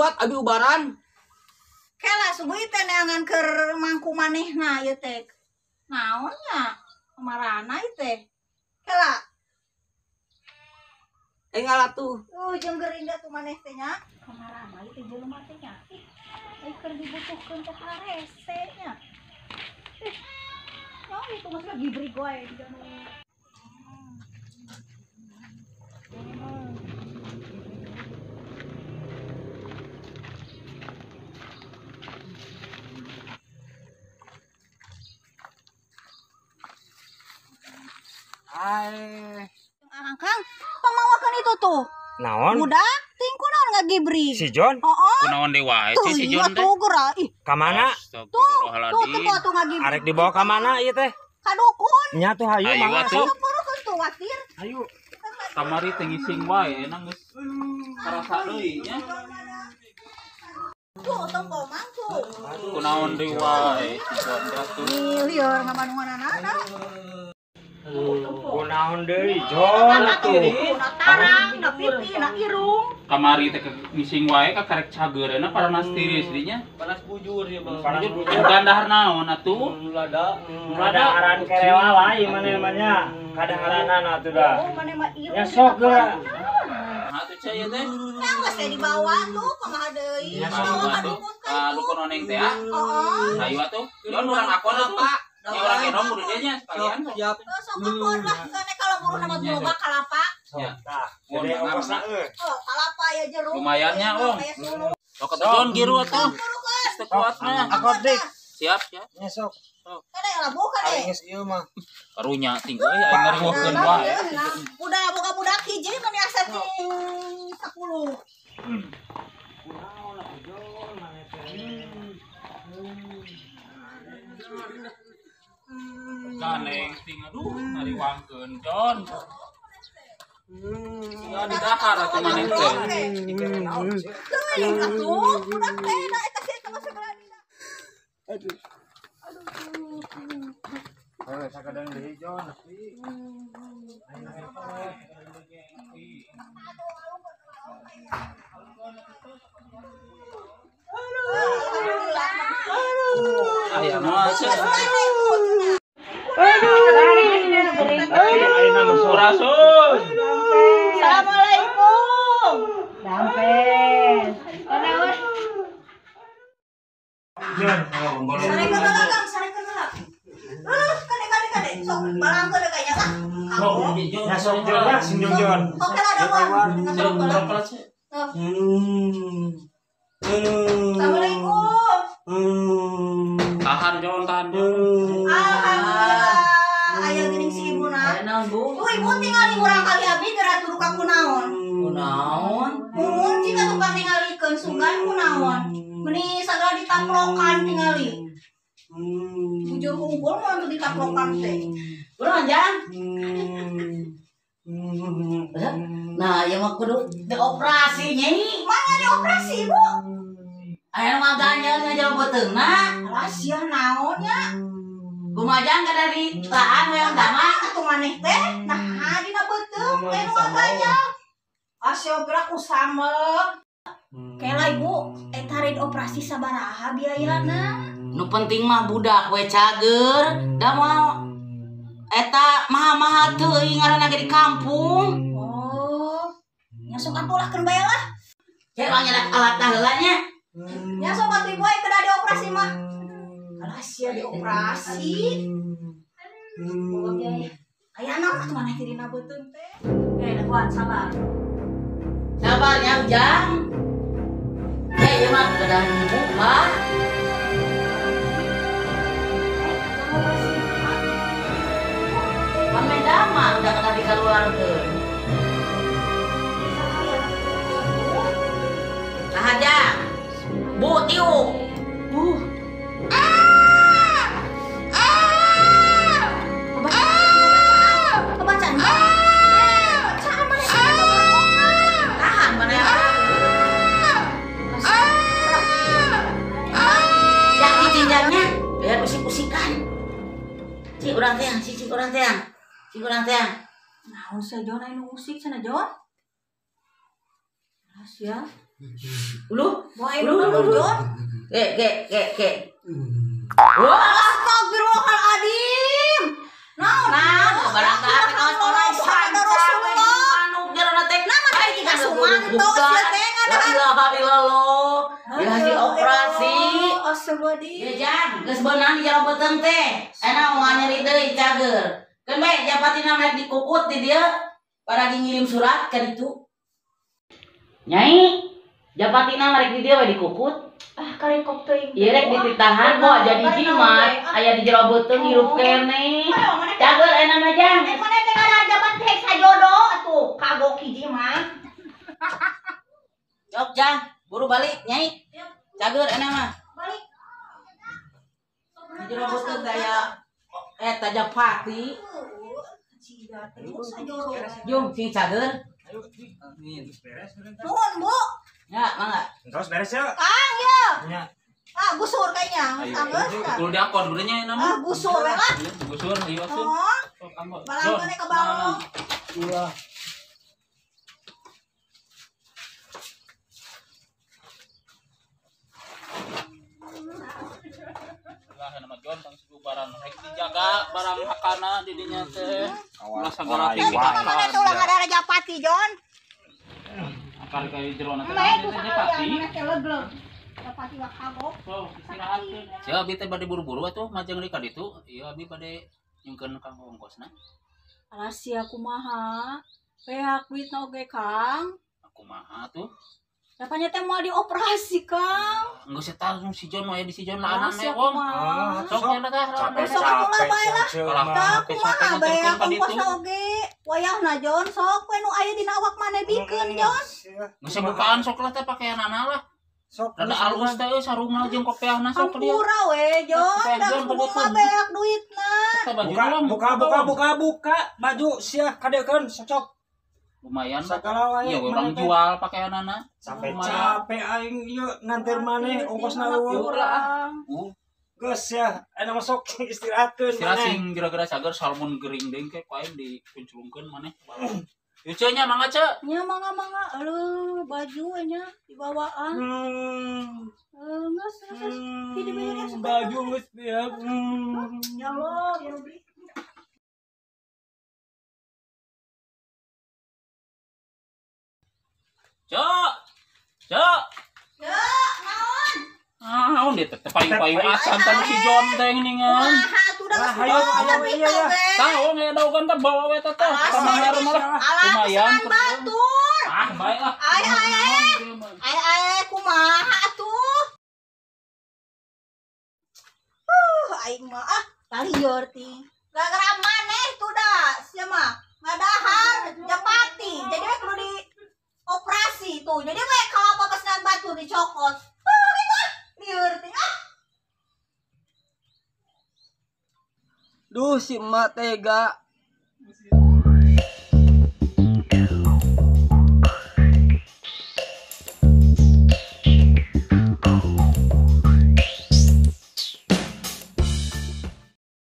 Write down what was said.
lewat abi ubaran. Kela subuh teh neangan keur mangku manehna ieu teh. Naon nya? Kamarana ieu teh. Kela. Enggal atuh. Jeung gerinda tuh maneh teh nya. Kamarana ieu teh jelema teh nya. Ai keur dibutuhkeun teh harese nya. Oh, itu mah lagi brigo ae di kana. Kang, pamawakan itu tuh. Naon? Budak, tingku naon ngagibri. Si John? Heeh. Kunaon deui wae Tuh, si iya Jon teh? tuh geura. Ih, Ka mana? tuh ngagibri. Arek dibawa ka mana ieu teh? Ka dukun. Nya tuh hayu Hayu mangga atuh. sok. Peureun tuh watir. Hayu. Kamari teh ngising wae nang geus karasa deui nya. Tuh, tong mang tuh. Kunaon deui wae si Jon teh atuh. Lieur ngabanunganana. Kunaon deui John atuh. Tarang, na pipi, na irung. Kamari teh ngising wae ka karek cageurna paranas tiris dinya. Panas bujur ya bang. Gandahar naon atuh? Lada. Kadaharan kerewa lain mana kadaharanana atuh dah. Oh, mana mah irung. Ya sok geura. Atuh caya teh. Nah, geus teh dibawa tuh kumaha deui. Dibawa ka dukun Ka kan. dukun oneng teh ah. Heeh. Hayu atuh. Jon urang akon atuh. Ya urang enom udah dia nya sekalian. Siap. Sok akon lah, kene kalau buru nama buloga kalapa. Ya. Tah, gede ongkosna euy. Oh, kalapa ya jeruk. Lumayan nya, Om. Kayak suluk. Sok Jon giru atuh. Buru geus. Teu kuatna. Akod dik. Siap ya. Nya sok. Kada ya labu kada. Ari geus ieu mah. Karunya tinggal ya aing ngariweukeun wae. Udah boga budak hiji mah asa ting 10. Kunaon atuh John mana teh. Ganeng ting aduh ngariwangkeun Jon. Ya di dahar atuh maneh teh. Teuing atuh, budak teh da eta sih teh sebelah dina. Aduh. Ayo sakadang deui John. Aya mah Ayeuna mah sok. Rasul. Assalamualaikum. Dampes. Kanaon? Sarekeun heula Kang, sarekeun heula. Kade. Sok balangkeun kayaknya lah. Ya sok John ya, sing John. Oke lah ada uang. Assalamualaikum. Tahan Jon. Alhamdulillah. Aya geuning si ibuna. Tuh ibu tinggali urang kali abi geura turu ka kunaon? Mun jika tukang ningalikeun sugan kunaon? Meuni sagala ditaplokan tingali. Bujur unggul mah untuk ditaplokan teh. Kurang Jang. Nah, ya mah kudu dioperasi nyai. Mana dioperasi ibu? Aya mah ganjel ngajal beteungna. Rahasia naonnya? Kumajang kada di taan yang damang. Atuh maneh teh nah dina beuteung teh nu ganjal. Asio gerak usamek. Kela ibu, eta rid operasi sabaraha biayana? Nu penting mah budak we cager, da mau eta maha-maha teuing ngaranna ge di kampung. Oh, nya sok atulahkeun bae lah. Cek banyak alat heula nya. Nya sok atuh ibu aya kada dioperasi mah. Rahasia dioperasi. Boga biaya. Aya naon atuh maneh dina beuteung teh? Da kuat sabar. Sabarnya Ujang. Ieu mah keadaan buka. Pamedama udah kada dikaluarkeun. Nah aja. Bu tiuk. Kebacaan. Bacaan maneh Tahan mana ya? Yang ditinjangnya biar usik-usikan. Cik urang teh, cik urang teh. Cik urang teh. naon sih Jon anu musik cenah Jon? Rahasia. Ulu. Jon. Ke. Wah, Astagfirullahaladzim. Nah, barang tadi kaos orang manuk jalan teh. nama teh kita sumanto sia teh La ilaha illallah. Dikasih operasi. Astagfirullahaladzim. Ya jang, geus beunang di jalan beuteung teh. Ena mau nyeri deui cager. Kan bae japatina rek dikukut di dieu. Pada ngirim surat ka ditu. Nyai, japatina rek di dieu we dikukut. Karikop teuing. Ieu rek dititahan kok jadi jimat. Aya di jero beuteung hirup kene. Cager ena mah jang. Mana teh ada jabat teh sajodoh atuh kagok hiji mah. Yok jang, buru balik nyai. Cager ena mah. Balik. Di jero beuteung teh aya eta Japati. Jom si cager. Nuhun, Bu. Ya, mangga. Terus beres ya. Kang ya. Ya. Busur kayaknya. Anggeus. Betul diakon gudenya nama. Busur we lah. Gusur ieu asup. Oh, Sok ambo. balang kene ke balong. Iya. Lah nama Jon tang suku barang rek dijaga barang hakana di dinya teh. Ulah sagala Eh, mana tuh ulah ada Japati, Jon? Akar ka jero na teh. Mana tuh Nya pasti. mana teh legleg. Japati mah kagok. So, istirahatkeun. Sia abi teh bade buru-buru atuh majeng deui ka ditu. Ieu abi bade nyungkeun kang ongkosna. Rahasia kumaha? Pihak duitna oge, Kang. Kumaha tuh? Dapanya teh mau dioperasi, Kang. Enggeus eta si Jon mah aya di si Jon lah anak Rahasia wong. kumaha? Sok nya teh. Sok atuh bae lah. Tah kumaha bae Ngaturkeun ka ditu. ongkosna oge. Wayahna, Jon, sok we nu aya dina awak maneh bikeun, Jon. Geus bukaan sok lah teh pakaianana lah. Sok Rada alus teh sarungna jeung kopiahna sok dia. Hampura we, Jon. Jon, Da Jon, kudu betul. mah beak duitna. Teh baju Buka, doang, buka baju sia kadekeun cocok lumayan lah. sagala wae. Iya, orang jual pakaianana. Sampai Lumayan. capek aing ieu nganter maneh ongkosna Mana eueuh. kurang. Geus ya, aya masuk istirahatkeun Sira maneh. sing gara-gara sagar salmon gering deung ke ku aing dipunculungkeun maneh. Ieu ce nya mangga ce. Nya mangga aduh baju nya dibawaan. Geus Ini beres. Baju geus piak. Ya Allah, ya Rabbi. Cok. Cok. Ya, naon? Naon dia teh payu-payu asan tanu si Jon teh ningan. Wah, tuh dah Wah, kesukaan ayo, tapi iya, iya. tau, Tahu ngedaugan teh bawa we teh teh. Alas, Kamar malah Alah, lumayan. pesanan batur. Ah, baik lah. Ay, kumaha tuh? Aing mah talieur ti. Gara-gara maneh tuh dah, sia mah ngadahar Japati. Jadi we kudu di operasi tuh. Jadi we kalau apa pesanan batur dicokot. Gitu. Lieur ti. Duh si emak tega.